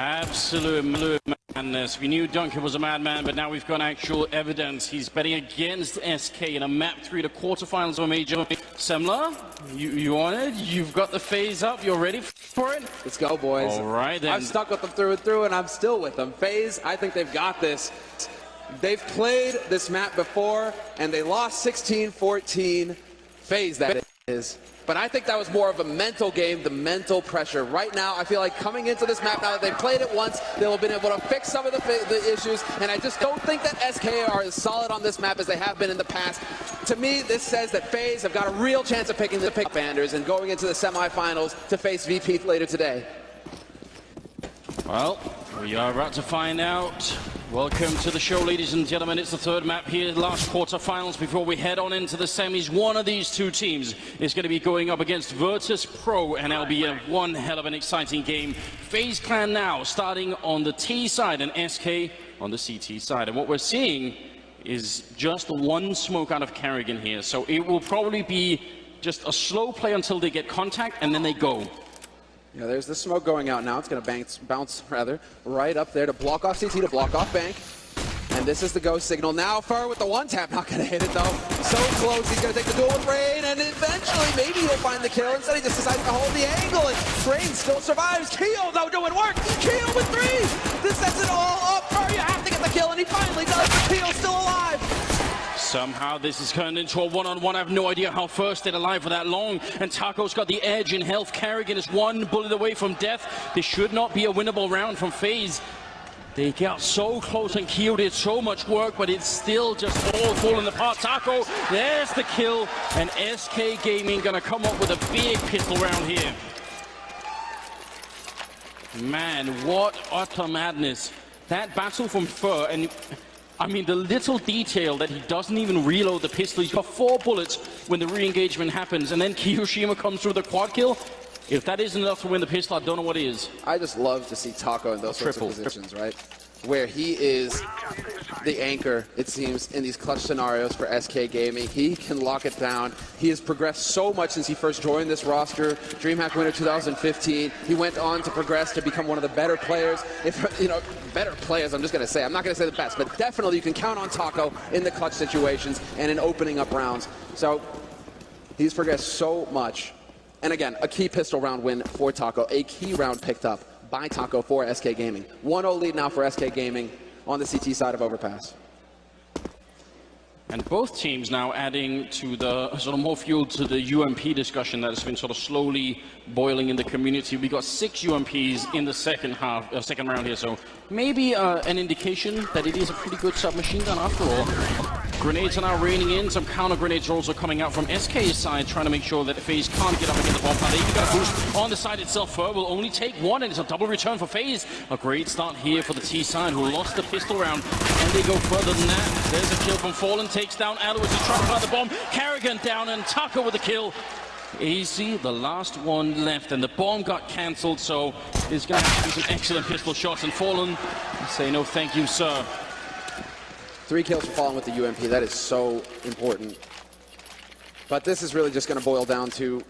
Absolute madness. We knew Duncan was a madman, but now we've got actual evidence. He's betting against SK in a map 3 to quarterfinals of a major. Semler, you on it? You've got the Faze up. You're ready for it? Let's go, boys. All right, then. I've stuck with them through and through, and I'm still with them. Faze, I think they've got this. They've played this map before, and they lost 16-14. Faze, that is. But I think that was more of a mental game, the mental pressure. Right now, I feel like coming into this map, now that they've played it once, they'll have been able to fix some of the issues, and I just don't think that SK are as solid on this map as they have been in the past. To me, this says that Faze have got a real chance of picking the pick-banders and going into the semifinals to face VP later today. Well, we are about to find out. Welcome to the show, ladies and gentlemen. It's the third map here, last quarterfinals. Before we head on into the semis, one of these two teams is going to be going up against Virtus Pro, and that'll be one hell of an exciting game. Faze Clan now starting on the T side and SK on the CT side. And what we're seeing is just one smoke out of Kerrigan here. So it will probably be just a slow play until they get contact, and then they go. Yeah, there's the smoke going out now. It's going to bounce right up there to block off CT, to block off Bank. And this is the go signal. Now Fur with the one tap, not going to hit it though. So close, he's going to take the duel with Rain, and eventually maybe he'll find the kill. Instead he just decides to hold the angle, and Rain still survives. Keo though doing work. Keo with 3. This sets it all up. Fur, you have to get the kill, and he finally does, but Keo's still alive. Somehow this has turned into a one-on-one. I have no idea how Fur stayed alive for that long. And Taco's got the edge in health. Kerrigan is one bullet away from death. This should not be a winnable round from Faze. They got so close, and Keo did so much work, but it's still just all falling apart. Taco, there's the kill. And SK Gaming gonna come up with a big pistol round here. Man, what utter madness. That battle from Fur, and I mean, the little detail that he doesn't even reload the pistol. He's got 4 bullets when the re-engagement happens, and then Kiyoshima comes through the quad kill. If that isn't enough to win the pistol, I don't know what is. I just love to see Taco in those sorts of positions, right? Where he is the anchor, it seems, in these clutch scenarios for SK Gaming. He can lock it down. He has progressed so much since he first joined this roster. DreamHack winner 2015. He went on to progress to become one of the better players. If, you know, better players, I'm just going to say. I'm not going to say the best, but definitely you can count on Taco in the clutch situations and in opening up rounds. So he's progressed so much. And again, a key pistol round win for Taco. A key round picked up by Taco for SK Gaming. 1-0 lead now for SK Gaming on the CT side of Overpass. And both teams now adding to the sort of more fuel to the UMP discussion that has been sort of slowly boiling in the community. We got 6 UMPs in the second round here, so maybe an indication that it is a pretty good submachine gun after all. Grenades are now raining in. Some counter grenades are also coming out from SK's side, trying to make sure that Faze can't get up against the bomb pad. They even got a boost on the side itself. Fur will only take 1, and it's a double return for Faze. A great start here for the T side, who lost the pistol round, and they go further than that. There's a kill from Fallen, takes down Alois to try to plant the bomb. Kerrigan down, and Taco with the kill. Easy, the last one left, and the bomb got cancelled, so there's going to have to be some excellent pistol shots, and Fallen say no thank you, sir. 3 kills for Fallen with the UMP. That is so important. But this is really just going to boil down to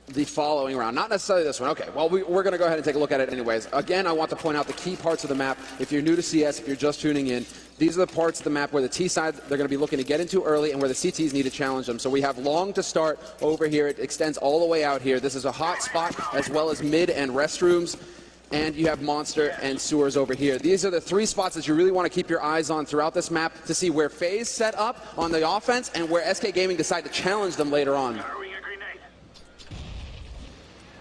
the following round. Not necessarily this one. Okay, well, we're going to go ahead and take a look at it anyways. Again, I want to point out the key parts of the map. If you're new to CS, if you're just tuning in, these are the parts of the map where the T side they're going to be looking to get into early and where the CTs need to challenge them. So we have long to start over here. It extends all the way out here. This is a hot spot as well as mid and restrooms. And you have monster and sewers over here. These are the 3 spots that you really want to keep your eyes on throughout this map to see where Faze set up on the offense and where SK Gaming decide to challenge them later on.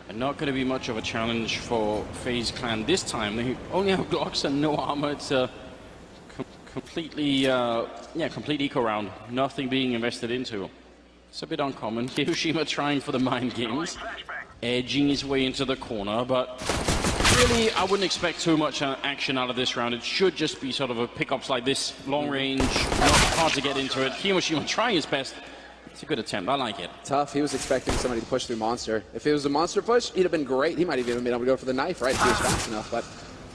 And not going to be much of a challenge for Faze Clan this time. They only have Glocks and no armor. It's a completely, complete eco round. Nothing being invested into. It's a bit uncommon. Hiroshima trying for the mind games, edging his way into the corner, but really, I wouldn't expect too much action out of this round. It should just be sort of a pickups like this, long range, not hard to get into it. Hiroshima trying his best. It's a good attempt. I like it. Tough. He was expecting somebody to push through Monster. If it was a Monster push, he'd have been great. He might have even been able to go for the knife, right, if he was fast enough, but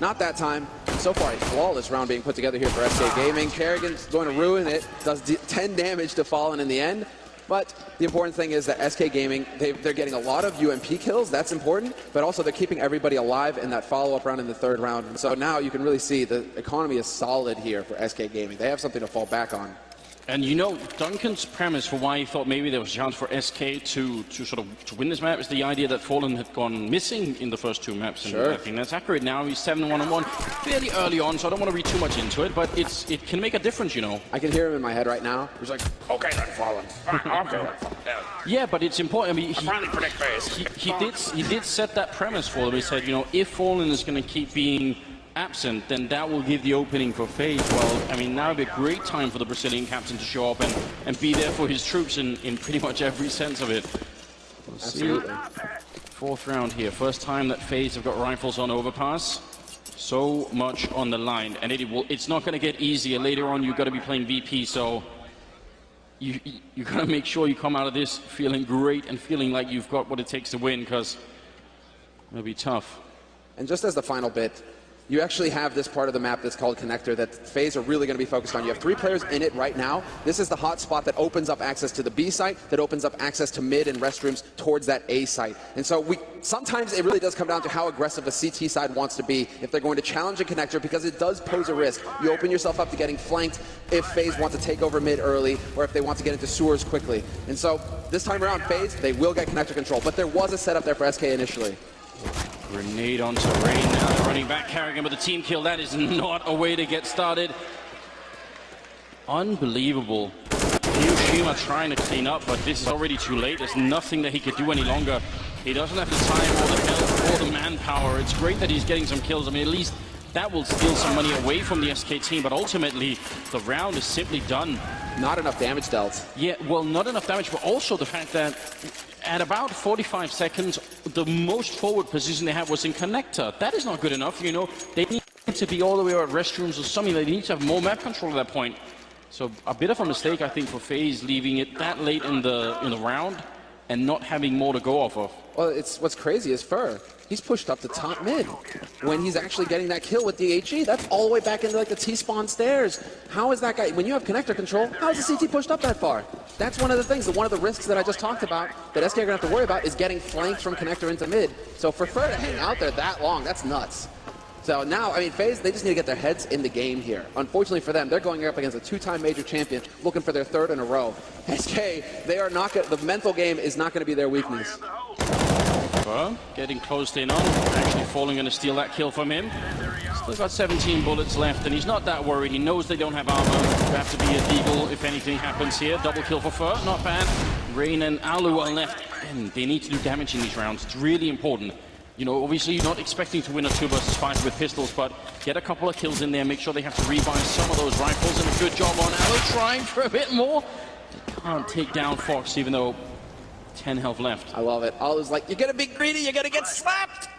not that time. So far, a flawless round being put together here for SK Gaming. Kerrigan's going to ruin it. Does 10 damage to Fallen in the end. But the important thing is that SK Gaming, they're getting a lot of UMP kills. That's important. But also they're keeping everybody alive in that follow-up round in the third round. And so now you can really see the economy is solid here for SK Gaming. They have something to fall back on. And you know, Duncan's premise for why he thought maybe there was a chance for SK to win this map is the idea that Fallen had gone missing in the first two maps. And sure. I think that's accurate now. He's 7-1-1 fairly early on, so I don't want to read too much into it, but it can make a difference, you know. I can hear him in my head right now. He's like, okay then, Fallen. Okay then, Fallen. Yeah, but it's important. I mean, finally predict Faze. he did set that premise for them. He said, you know, if Fallen is going to keep being absent, then that will give the opening for Faze. Well, I mean, now would be a great time for the Brazilian captain to show up and be there for his troops in pretty much every sense of it. Let's Absolutely. see. Fourth round here. First time that Faze have got rifles on Overpass. So much on the line. And it's not going to get easier. Later on, you've got to be playing VP, so you got to make sure you come out of this feeling great and feeling like you've got what it takes to win, because it'll be tough. And just as the final bit, you actually have this part of the map that's called Connector that Faze are really going to be focused on. You have 3 players in it right now. This is the hot spot that opens up access to the B site, that opens up access to mid and restrooms towards that A site. And so sometimes it really does come down to how aggressive a CT side wants to be if they're going to challenge a Connector, because it does pose a risk. You open yourself up to getting flanked if Faze want to take over mid early, or if they want to get into sewers quickly. And so this time around, Faze, they will get Connector control. But there was a setup there for SK initially. Grenade onto Rain now. They're running back, carrying him with a team kill. That is not a way to get started. Unbelievable. Hiroshima trying to clean up, but this is already too late. There's nothing that he could do any longer. He doesn't have the time or the health or the manpower. It's great that he's getting some kills. I mean, at least that will steal some money away from the SK team, but ultimately the round is simply done. Not enough damage dealt. Yeah, well, not enough damage, but also the fact that at about 45 seconds, the most forward position they have was in Connector. That is not good enough, you know. They need to be all the way at restrooms or something. They need to have more map control at that point. So a bit of a mistake, I think, for Faze, leaving it that late in the round and not having more to go off of. Well, what's crazy is Fur. He's pushed up to top mid when he's actually getting that kill with the HE. That's all the way back into like the T-spawn stairs. How is that guy, when you have Connector control, how is the CT pushed up that far? That's one of the things, one of the risks that I just talked about that SK are going to have to worry about is getting flanked from Connector into mid. So for Fur to hang out there that long, that's nuts. So now, I mean, Faze, they just need to get their heads in the game here. Unfortunately for them, they're going up against a 2-time major champion looking for their 3rd in a row. SK, they are not the mental game is not going to be their weakness. Getting closed in on, actually Fallen going to steal that kill from him. Still got 17 bullets left, and he's not that worried. He knows they don't have armor. They have to be a deagle if anything happens here. Double kill for Fur, not bad. Rain and Alu are left, and they need to do damage in these rounds. It's really important. You know, obviously you're not expecting to win a 2 versus 5 with pistols, but get a couple of kills in there. Make sure they have to rebuy some of those rifles, and a good job on Alu trying for a bit more. They can't take down Fox, even though 10 health left. I love it. Alu's like, you're going to be greedy, you're going to get slapped.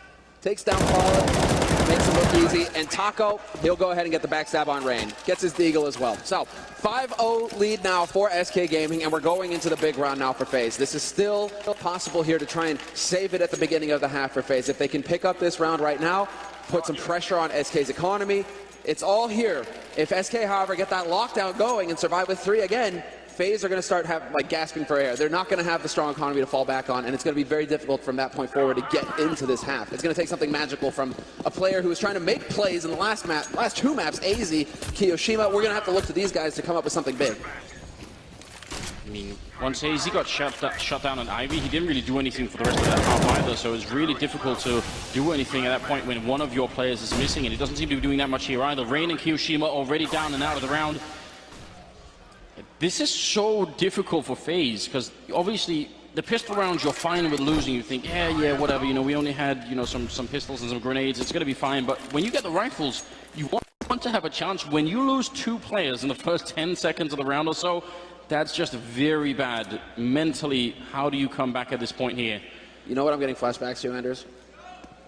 Takes down Fallen, makes him look easy, and Taco, he'll go ahead and get the backstab on Rain. Gets his deagle as well. So, 5-0 lead now for SK Gaming, and we're going into the big round now for Faze. This is still possible here to try and save it at the beginning of the half for Faze. If they can pick up this round right now, put some pressure on SK's economy, it's all here. If SK, however, get that lockdown going and survive with 3 again, Faze are going to start gasping for air. They're not going to have the strong economy to fall back on, and it's going to be very difficult from that point forward to get into this half. It's going to take something magical from a player who was trying to make plays in the last 2 maps, AZ, Kiyoshima. We're going to have to look to these guys to come up with something big. I mean, once AZ got shut down on Ivy, he didn't really do anything for the rest of that half either, so it's really difficult to do anything at that point when one of your players is missing, and he doesn't seem to be doing that much here either. Rain and Kiyoshima already down and out of the round. This is so difficult for Faze, because obviously the pistol rounds you're fine with losing. You think, yeah, whatever, you know, we only had, you know, some pistols and some grenades, it's going to be fine. But when you get the rifles, you want to have a chance. When you lose 2 players in the first 10 seconds of the round or so, that's just very bad. Mentally, how do you come back at this point here? You know what I'm getting flashbacks to, Anders?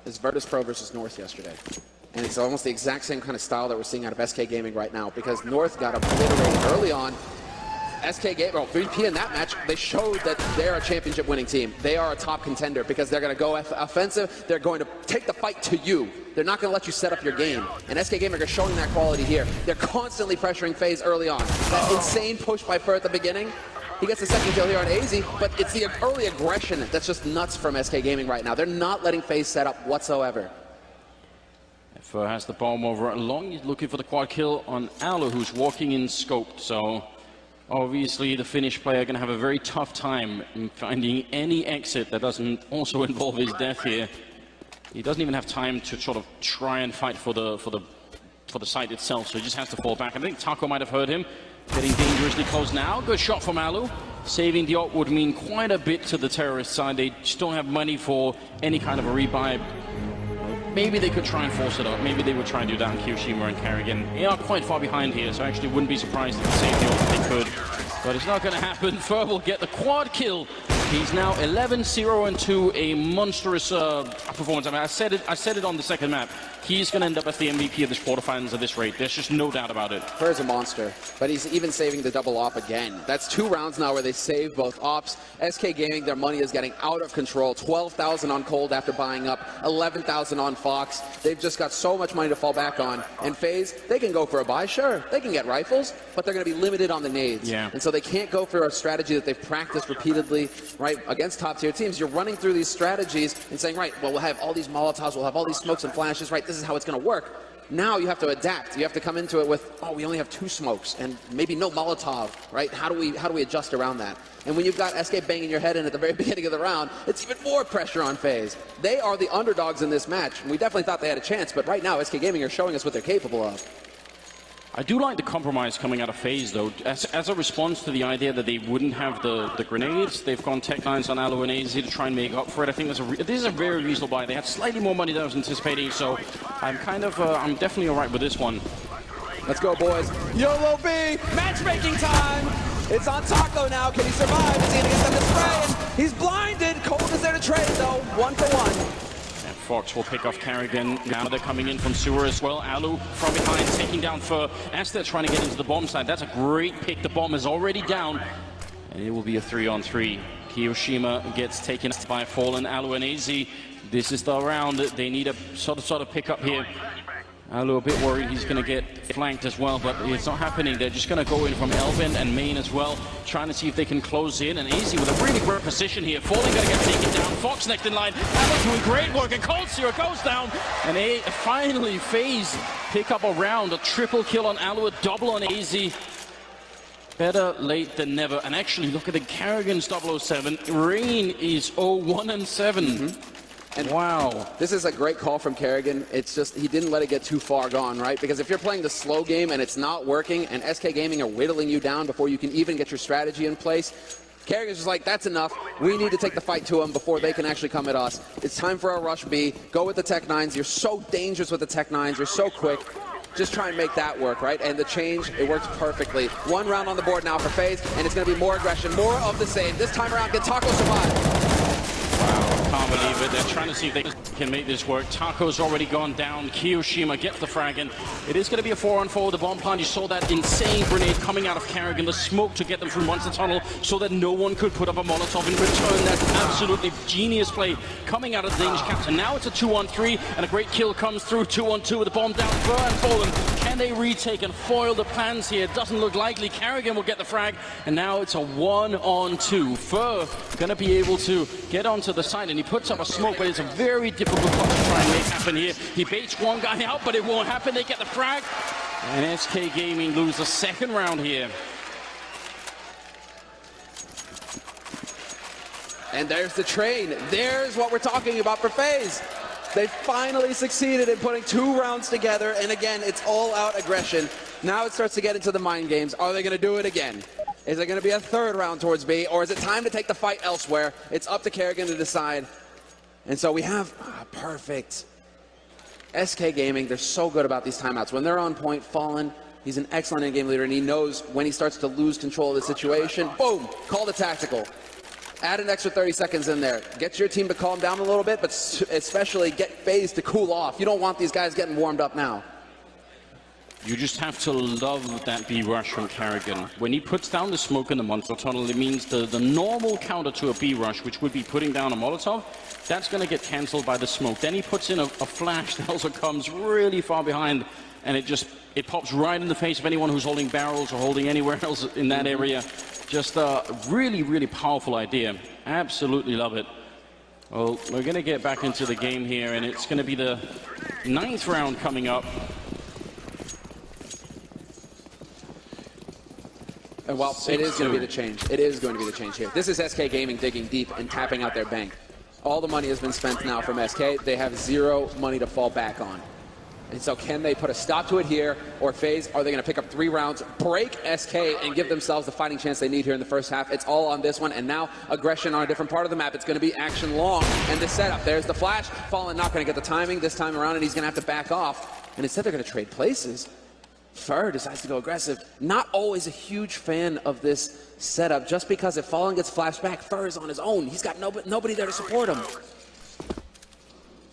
It's Virtus Pro versus North yesterday. And it's almost the exact same kind of style that we're seeing out of SK Gaming right now, because North got obliterated early on. SK Gaming, well, VP in that match, they showed that they're a championship winning team. They are a top contender because they're going to go offensive. They're going to take the fight to you. They're not going to let you set up your game. And SK Gaming are showing that quality here. They're constantly pressuring Faze early on. That insane push by Fur at the beginning, He gets the second kill here on AZ, but it's the early aggression that's just nuts from SK Gaming right now. They're not letting Faze set up whatsoever. Fer has the bomb over long. He's looking for the quad kill on Alu, who's walking in scoped. So obviously the Finnish player going to have a very tough time in finding any exit that doesn't also involve his death here. He doesn't even have time to sort of try and fight for the site itself, so he just has to fall back. I think Taco might have heard him. Getting dangerously close now. Good shot from Alu. Saving the ult would mean quite a bit to the terrorist side. They just don't have money for any kind of a rebuy. Maybe they could try and force it up. Maybe they would try and do that on Kyoshima and Carrigan. They are quite far behind here, so I actually wouldn't be surprised if they saved the ult if they could. But it's not going to happen. Fer will get the quad kill. He's now 11-0-2, a monstrous performance. I mean, I said it on the second map. He's going to end up as the MVP of this quarterfinals at this rate. There's just no doubt about it. Fer's a monster, but he's even saving the double op again. That's 2 rounds now where they save both ops. SK Gaming, their money is getting out of control. 12,000 on Cold after buying up, 11,000 on Fox. They've just got so much money to fall back on. And Faze, they can go for a buy, sure. They can get rifles, but they're going to be limited on the nades. Yeah. And so they can't go for a strategy that they've practiced repeatedly, right, against top-tier teams. You're running through these strategies and saying, right, well, we'll have all these Molotovs, we'll have all these smokes and flashes, right, this is how it's going to work. Now you have to adapt. You have to come into it with, oh, we only have 2 smokes and maybe no Molotov, right? How do we adjust around that? And when you've got SK banging your head in at the very beginning of the round, it's even more pressure on Faze. They are the underdogs in this match, and we definitely thought they had a chance, but right now SK Gaming are showing us what they're capable of. I do like the compromise coming out of Faze, though. As a response to the idea that they wouldn't have the grenades, they've gone Tech 9s on Alu and AZ to try and make up for it. I think this is a very reasonable buy. They had slightly more money than I was anticipating, so I'm I'm definitely all right with this one. Let's go, boys. YOLO B, matchmaking time. It's on Taco now. Can he survive? Is he going to get them to spray? And he's blinded. Cold is there to trade, though. 1-for-1. Fox will pick off Carrigan. Now they're coming in from sewer as well. Alu from behind, taking down Fer as they're trying to get into the bomb side. That's a great pick. The bomb is already down, and it will be a 3-on-3. Kyoshima gets taken by Fallen, Alu and AZ. This is the round. They need a sort of pick up here. Alu a bit worried he's going to get flanked as well, but it's not happening. They're just going to go in from Elvin and Main as well, trying to see if they can close in. And AZ with a really great position here. Falling going to get taken down. Fox next in line. Alu doing great work, and Cold Zero goes down. And finally, Faze pick up a round. A triple kill on Alu, a double on AZ. Better late than never. And actually, look at the Carrigan's 007. Rain is 0-1-7. And wow. This is a great call from Carrigan. It's just he didn't let it get too far gone, right? Because if you're playing the slow game and it's not working and SK Gaming are whittling you down before you can even get your strategy in place, Carrigan's just like, that's enough. We need to take the fight to them before they can actually come at us. It's time for a rush B. Go with the Tech 9s. You're so dangerous with the Tech 9s. You're so quick. Just try and make that work, right? And the change, it works perfectly. 1 round on the board now for Faze, and it's going to be more aggression, more of the same. This time around, can Taco survive? Wow, can't believe it. They're trying to see if they can make this work. Taco's already gone down. Kyoshima gets the frag, and it is going to be a 4-on-4 with the bomb plant. You saw that insane grenade coming out of Carrigan, the smoke to get them through Monster Tunnel so that no one could put up a Molotov in return. That's absolutely genius play coming out of the Danish captain. Now it's a 2-on-3, and a great kill comes through. 2-on-2 with the bomb down. Fer and Fallen. Can they retake and foil the plans here? It doesn't look likely. Carrigan will get the frag, and now it's a 1-on-2. Fer going to be able to get onto the side, and he puts up a smoke, but it's a very difficult one to try and make happen here. He baits one guy out, but it won't happen. They get the frag, and SK Gaming lose the second round here. And there's the train. There's what we're talking about for Faze. They finally succeeded in putting 2 rounds together, and again, it's all-out aggression. Now it starts to get into the mind games. Are they going to do it again? Is there going to be a 3rd round towards B, or is it time to take the fight elsewhere? It's up to Carrigan to decide. And so we have perfect. SK Gaming, they're so good about these timeouts. When they're on point, Fallen, he's an excellent in-game leader, and he knows when he starts to lose control of the situation, boom, call the tactical. Add an extra 30 seconds in there. Get your team to calm down a little bit, but especially get Faze to cool off. You don't want these guys getting warmed up now. You just have to love that B rush from Carrigan. When he puts down the smoke in the Monster Tunnel, it means the normal counter to a B rush, which would be putting down a Molotov, that's going to get cancelled by the smoke. Then he puts in a flash that also comes really far behind, and it pops right in the face of anyone who's holding barrels or holding anywhere else in that area. Just a really, really powerful idea. Absolutely love it. Well, we're going to get back into the game here, and it's going to be the 9th round coming up. And well, it is going to be the change. It is going to be the change here. This is SK Gaming digging deep and tapping out their bank. All the money has been spent now from SK. They have zero money to fall back on. And so can they put a stop to it here, or Faze, are they going to pick up 3 rounds, break SK, and give themselves the fighting chance they need here in the first half? It's all on this one, and now aggression on a different part of the map. It's going to be action long, and the setup. There's the flash. Fallen not going to get the timing this time around, and he's going to have to back off. And instead they're going to trade places. Fer decides to go aggressive. Not always a huge fan of this setup. Just because if Fallen gets flashed back, Fer is on his own. He's got nobody there to support him.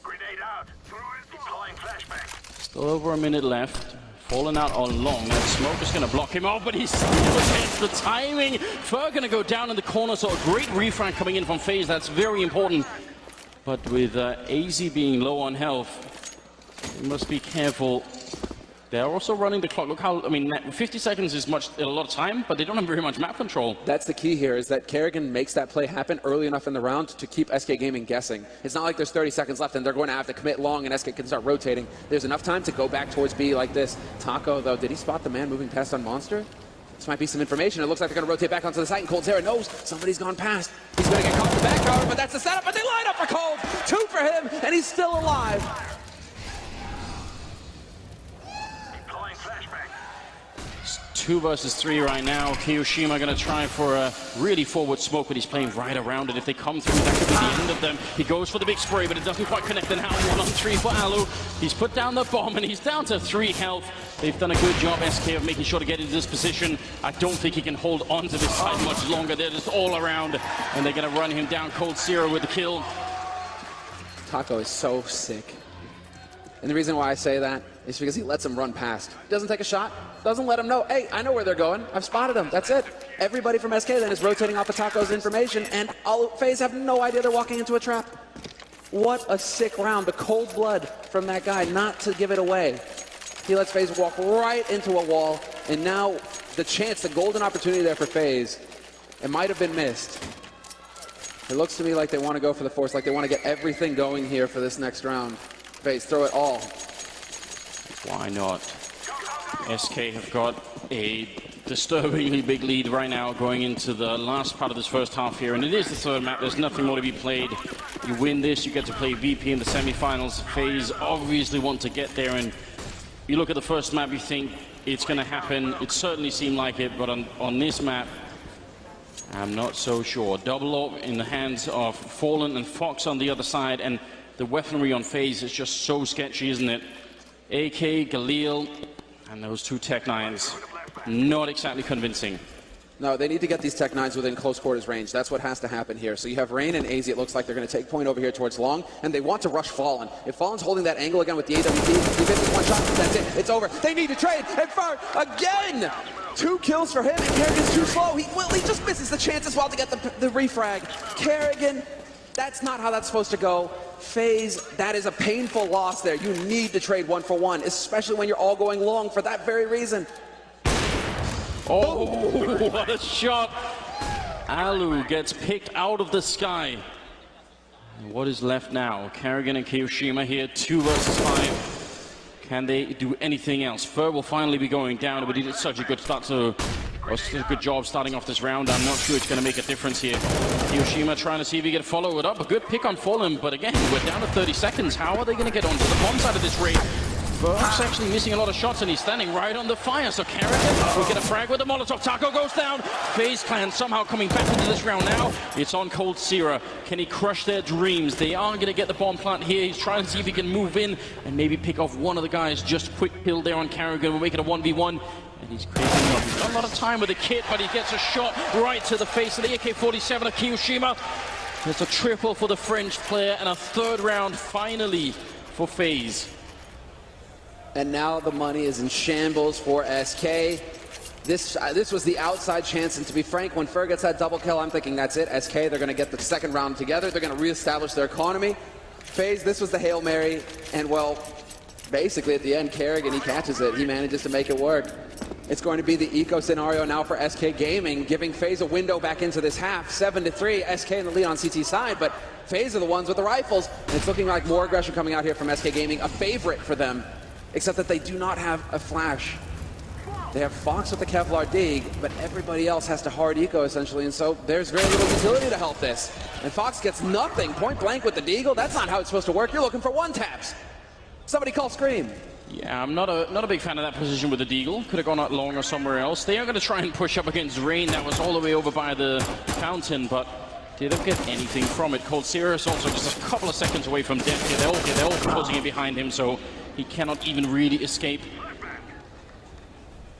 Grenade out. Deploying flashbang. Still over a minute left. Fallen out on long. That smoke is going to block him off, but he still gets the timing. Fer going to go down in the corner, so a great refrag coming in from Faze. That's very important. But with AZ being low on health, you must be careful. They're also running the clock. Look how, I mean, 50 seconds is a lot of time, but they don't have very much map control. That's the key here, is that Kerrigan makes that play happen early enough in the round to keep SK Gaming guessing. It's not like there's 30 seconds left and they're going to have to commit long and SK can start rotating. There's enough time to go back towards B like this. Taco, though, did he spot the man moving past on Monster? This might be some information. It looks like they're going to rotate back onto the site, and coldzera knows somebody's gone past. He's going to get caught in the back cover, but that's the setup, but they line up for Cold. 2 for him, and he's still alive. Deploying flashbang. 2 versus 3 right now. Kiyoshima going to try for a really forward smoke, but he's playing right around it. If they come through, that could be the end of them. He goes for the big spray, but it doesn't quite connect. And now 1 on 3 for Alu. He's put down the bomb, and he's down to 3 health. They've done a good job, SK, of making sure to get into this position. I don't think he can hold on to this side much longer. They're just all around, and they're going to run him down. coldzera with the kill. Taco is so sick. And the reason why I say that is because he lets him run past. Doesn't take a shot, doesn't let him know, hey, I know where they're going. I've spotted them. That's it. Everybody from SK then is rotating off of Taco's information, and all Faze have no idea they're walking into a trap. What a sick round. The cold blood from that guy not to give it away. He lets Faze walk right into a wall, and now the chance, the golden opportunity there for Faze, it might have been missed. It looks to me like they want to go for the force, like they want to get everything going here for this next round. Faze, throw it all. Why not? SK have got a disturbingly big lead right now going into the last part of this first half here, and it is the 3rd map. There's nothing more to be played. You win this, you get to play VP in the semifinals. Faze obviously want to get there, and you look at the first map, you think it's going to happen. It certainly seemed like it, but on this map, I'm not so sure. Double up in the hands of Fallen and Fox on the other side, and the weaponry on Faze is just so sketchy, isn't it? AK, Galil, and those 2 Tech-9s. Not exactly convincing. No, they need to get these Tech-9s within close quarters range. That's what has to happen here. So you have Rain and AZ. It looks like they're going to take point over here towards Long, and they want to rush Fallen. If Fallen's holding that angle again with the AWP, he misses 1 shot, that's it. It's over. They need to trade, and Fer, again! 2 kills for him, and Kerrigan's too slow. He just misses the chance as well to get the refrag. Kerrigan, that's not how that's supposed to go. Faze, that is a painful loss there. You need to trade 1 for 1, especially when you're all going long for that very reason. Oh, what a shot. Alu gets picked out of the sky. And what is left now? Kerrigan and Kiyoshima here, 2 versus 5. Can they do anything else? Fer will finally be going down, but he did such a good start to... such a good job starting off this round. I'm not sure it's going to make a difference here. Kiyoshima trying to see if he can follow it up. A good pick on Fallen, but again, we're down to 30 seconds. How are they going to get onto the bomb side of this raid? Fer's actually missing a lot of shots, and he's standing right on the fire. So Kerrigan will get a frag with the Molotov. Taco goes down. Faze Clan somehow coming back into this round now. It's on coldzera. Can he crush their dreams? They are going to get the bomb plant here. He's trying to see if he can move in and maybe pick off one of the guys. Just quick kill there on Kerrigan. We'll make it a 1v1. And he's creeping up. He's got a lot of time with the kit, but he gets a shot right to the face of the AK-47 of Kiyoshima. There's a triple for the French player, and a 3rd round finally for Faze. And now the money is in shambles for SK. This was the outside chance, and to be frank, when Fer gets that double kill, I'm thinking that's it. SK, they're going to get the 2nd round together. They're going to reestablish their economy. Faze, this was the Hail Mary, and well, basically at the end, Kerrigan, he catches it. He manages to make it work. It's going to be the eco scenario now for SK Gaming, giving Faze a window back into this half. 7-3, SK in the lead on CT side, but Faze are the ones with the rifles. And it's looking like more aggression coming out here from SK Gaming, a favorite for them, except that they do not have a flash. They have Fox with the Kevlar dig, but everybody else has to hard eco essentially, and so there's very little utility to help this. And Fox gets nothing, point blank with the deagle. That's not how it's supposed to work. You're looking for one taps. Somebody call Scream. Yeah, I'm not a big fan of that position with the deagle. Could have gone out long or somewhere else. They are going to try and push up against Rain. That was all the way over by the fountain, but they don't get anything from it. Cold Sirius also just a couple of seconds away from death here. They're all closing in behind him, so he cannot even really escape.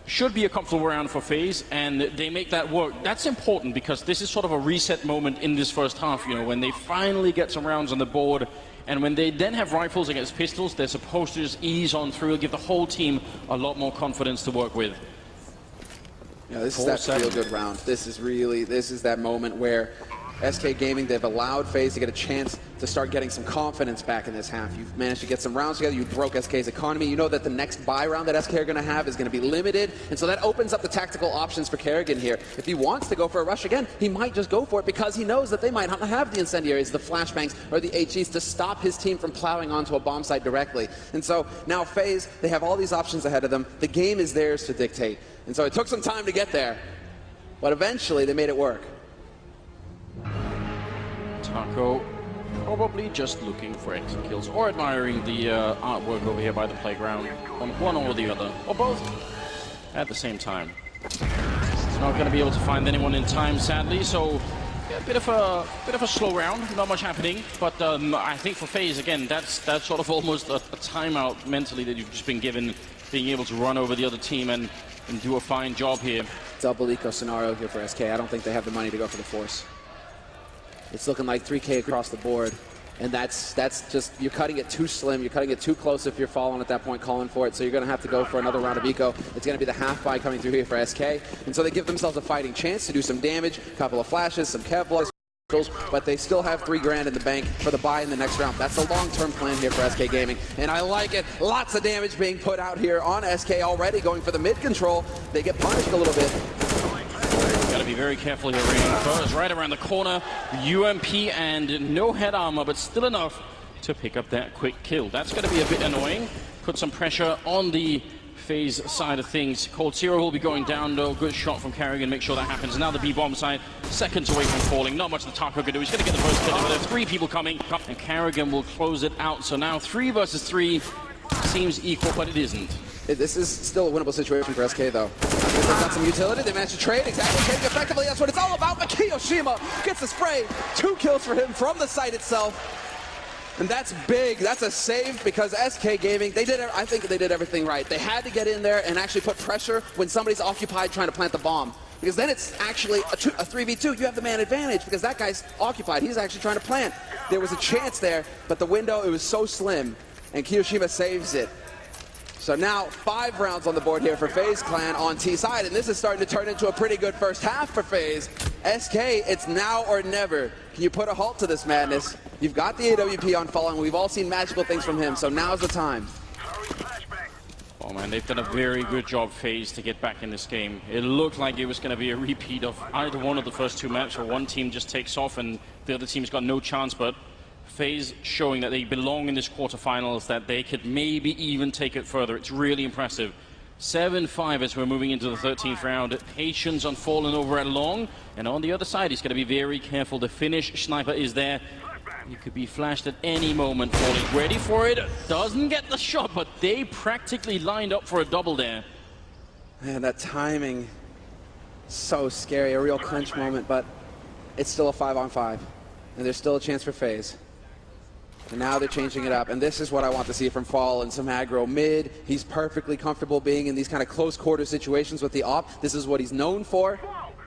Should be a comfortable round for Faze, and they make that work. That's important because this is sort of a reset moment in this first half, you know, when they finally get some rounds on the board, and when they then have rifles against pistols, they're supposed to just ease on through, give the whole team a lot more confidence to work with. Yeah, this is that feel-good round. This is that moment where SK Gaming, they've allowed Faze to get a chance to start getting some confidence back in this half. You've managed to get some rounds together. You broke SK's economy. You know that the next buy round that SK are going to have is going to be limited. And so that opens up the tactical options for Kerrigan here. If he wants to go for a rush again, he might just go for it because he knows that they might not have the incendiaries, the flashbangs, or the HEs to stop his team from plowing onto a bomb site directly. And so now Faze, they have all these options ahead of them. The game is theirs to dictate. And so it took some time to get there, but eventually they made it work. Taco probably just looking for exit kills or admiring the artwork over here by the playground on one or the other, or both at the same time. He's not going to be able to find anyone in time, sadly, so yeah, a bit of a slow round, not much happening, but I think for Faze, again, that's sort of almost a timeout mentally that you've just been given, being able to run over the other team and do a fine job here. Double eco scenario here for SK. I don't think they have the money to go for the force. It's looking like 3K across the board, and that's just, you're cutting it too slim, you're cutting it too close if you're following at that point, calling for it, so you're going to have to go for another round of eco. It's going to be the half buy coming through here for SK, and so they give themselves a fighting chance to do some damage, a couple of flashes, some Kevlars, but they still have $3,000 in the bank for the buy in the next round. That's the long-term plan here for SK Gaming, and I like it. Lots of damage being put out here on SK already, going for the mid-control. They get punished a little bit. Got to be very careful here. Rain right around the corner. UMP and no head armor, but still enough to pick up that quick kill. That's going to be a bit annoying. Put some pressure on the Faze side of things. Cold Zero will be going down though. Good shot from Kerrigan. Make sure that happens. Now the B-bomb side, seconds away from falling. Not much the Taco can do. He's going to get the first kill, but there are 3 people coming, and Kerrigan will close it out. So now 3 versus 3 seems equal, but it isn't. This is still a winnable situation for SK, though. They've got some utility. They managed to trade. Exactly. Trading effectively. That's what it's all about. But Kiyoshima gets the spray. 2 kills for him from the site itself. And that's big. That's a save because SK Gaming, I think they did everything right. They had to get in there and actually put pressure when somebody's occupied trying to plant the bomb. Because then it's actually a 3v2. You have the man advantage because that guy's occupied. He's actually trying to plant. There was a chance there, but the window, it was so slim. And Kiyoshima saves it. So now 5 rounds on the board here for Faze Clan on T side, and this is starting to turn into a pretty good first half for Faze. SK, it's now or never. Can you put a halt to this madness? You've got the AWP on following. We've all seen magical things from him, so now's the time. Oh man, they've done a very good job, Faze, to get back in this game. It looked like it was going to be a repeat of either one of the first 2 maps, where one team just takes off and the other team's got no chance, but Faze showing that they belong in this quarterfinals, that they could maybe even take it further. It's really impressive. 7-5 as we're moving into the 13th round. Patience on falling over at long, and on the other side he's going to be very careful. The Finnish sniper is there. He could be flashed at any moment. Falling ready for it, doesn't get the shot, but they practically lined up for a double there. Man, that timing, so scary. A real clinch moment, but it's still a 5-on-5, and there's still a chance for Faze. And now they're changing it up, and this is what I want to see from Fall and some aggro mid. He's perfectly comfortable being in these kind of close quarter situations with the op. This is what he's known for.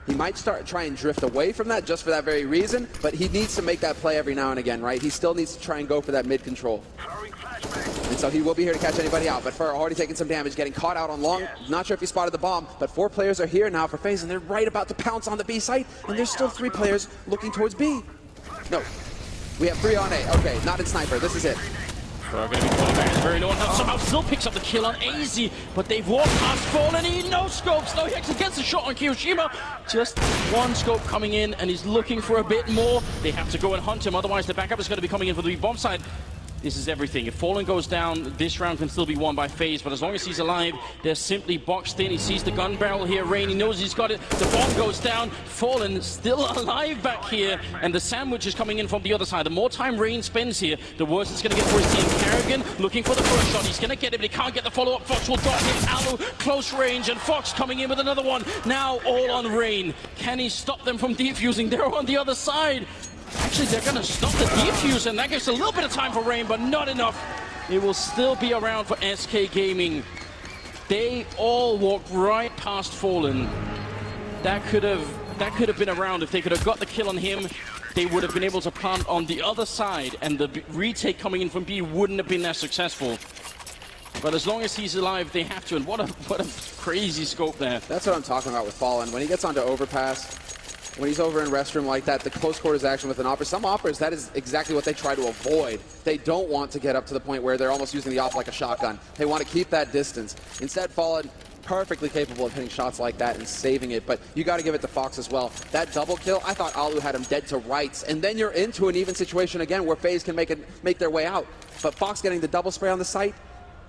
He might try and drift away from that just for that very reason, but he needs to make that play every now and again, right? He still needs to try and go for that mid control. And so he will be here to catch anybody out, but Fur already taking some damage, getting caught out on long. Not sure if he spotted the bomb, but 4 players are here now for Faze, and they're right about to pounce on the B site, and there's still 3 players looking towards B. No. We have 3 on A. Okay, not in sniper. This is it. We're going to be calling back. It's very low. Somehow still picks up the kill on AZ, but they've walked past Fallen. He no scopes. No, he actually gets a shot on Kiyoshima. Just one scope coming in, and he's looking for a bit more. They have to go and hunt him, otherwise the backup is going to be coming in for the bomb side. This is everything. If Fallen goes down, this round can still be won by Faze, but as long as he's alive, they're simply boxed in. He sees the gun barrel here, Rain, he knows he's got it. The bomb goes down. Fallen still alive back here, and the sandwich is coming in from the other side. The more time Rain spends here, the worse it's going to get for his team. Kerrigan looking for the first shot. He's going to get it, but he can't get the follow-up. Fox will drop him. Alu, close range, and Fox coming in with another one. Now all on Rain. Can he stop them from defusing? They're on the other side. Actually, they're going to stop the defuse, and that gives a little bit of time for Rain, but not enough. It will still be around for SK Gaming. They all walked right past Fallen. That could have been around. If they could have got the kill on him, they would have been able to plant on the other side, and the retake coming in from B wouldn't have been that successful. But as long as he's alive, they have to, and what a crazy scope there. That's what I'm talking about with Fallen. When he gets onto Overpass, when he's over in restroom like that, the close quarters action with an Opera, some Operas, that is exactly what they try to avoid. They don't want to get up to the point where they're almost using the Op like a shotgun. They want to keep that distance. Instead, Fallen, perfectly capable of hitting shots like that and saving it, but you got to give it to Fox as well. That double kill, I thought Alu had him dead to rights, and then you're into an even situation again where FaZe can make their way out. But Fox getting the double spray on the site,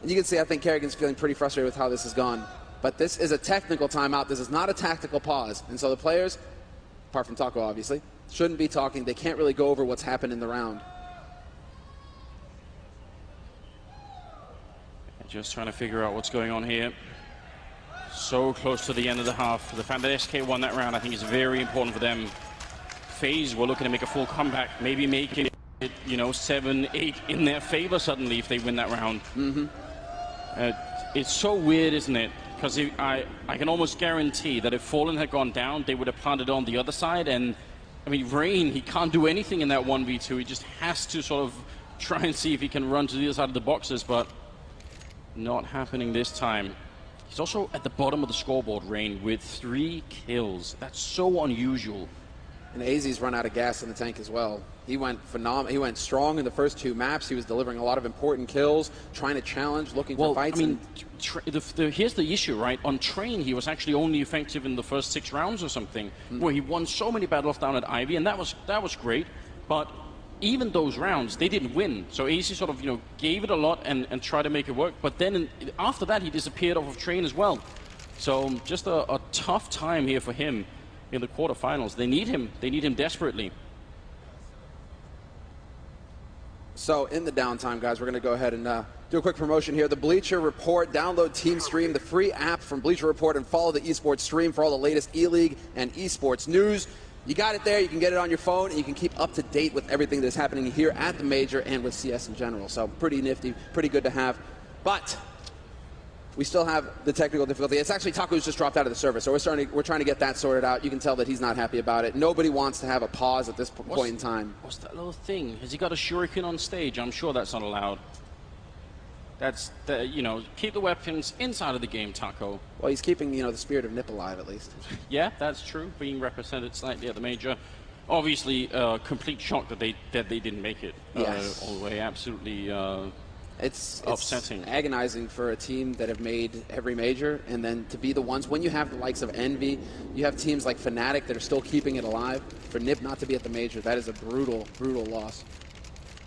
and you can see I think Kerrigan's feeling pretty frustrated with how this has gone. But this is a technical timeout. This is not a tactical pause. And so the players, apart from Taco obviously, shouldn't be talking. They can't really go over what's happened in the round. Just trying to figure out what's going on here. So close to the end of the half. The fact that SK won that round, I think, is very important for them. FaZe were looking to make a full comeback, maybe make it, 7-8 in their favor suddenly if they win that round. It's so weird, isn't it? Because I can almost guarantee that if Fallen had gone down, they would have planted on the other side. And, I mean, Rain, he can't do anything in that 1v2. He just has to sort of try and see if he can run to the other side of the boxes, but not happening this time. He's also at the bottom of the scoreboard, Rain, with 3 kills. That's so unusual. And AZ's run out of gas in the tank as well. He went phenomenal. He went strong in the first 2 maps. He was delivering a lot of important kills, trying to challenge, looking for fights. I mean, here's the issue, right? On Train, he was actually only effective in the first 6 rounds or something, where he won so many battles down at Ivy, and that was great. But even those rounds, they didn't win. So AZ sort of, gave it a lot and tried to make it work. But then after that, he disappeared off of Train as well. So just a tough time here for him in the quarterfinals. They need him. They need him desperately. So in the downtime, guys, we're going to go ahead and do a quick promotion here. The Bleacher Report, download Team Stream, the free app from Bleacher Report, and follow the esports stream for all the latest Eleague and esports news. You got it there. You can get it on your phone, and you can keep up to date with everything that's happening here at the Major and with CS in general. So pretty nifty, pretty good to have. But we still have the technical difficulty. It's actually Taco's just dropped out of the server, so we're trying to get that sorted out. You can tell that he's not happy about it. Nobody wants to have a pause at this point in time. What's that little thing? Has he got a shuriken on stage? I'm sure that's not allowed. That's keep the weapons inside of the game, Taco. Well, he's keeping the spirit of Nip alive at least. Yeah, that's true. Being represented slightly at the Major. Obviously, complete shock that they didn't make it all the way. Absolutely. It's upsetting. Agonizing for a team that have made every Major, and then to be the ones, when you have the likes of Envy, you have teams like Fnatic that are still keeping it alive. For Nip not to be at the Major, that is a brutal, brutal loss.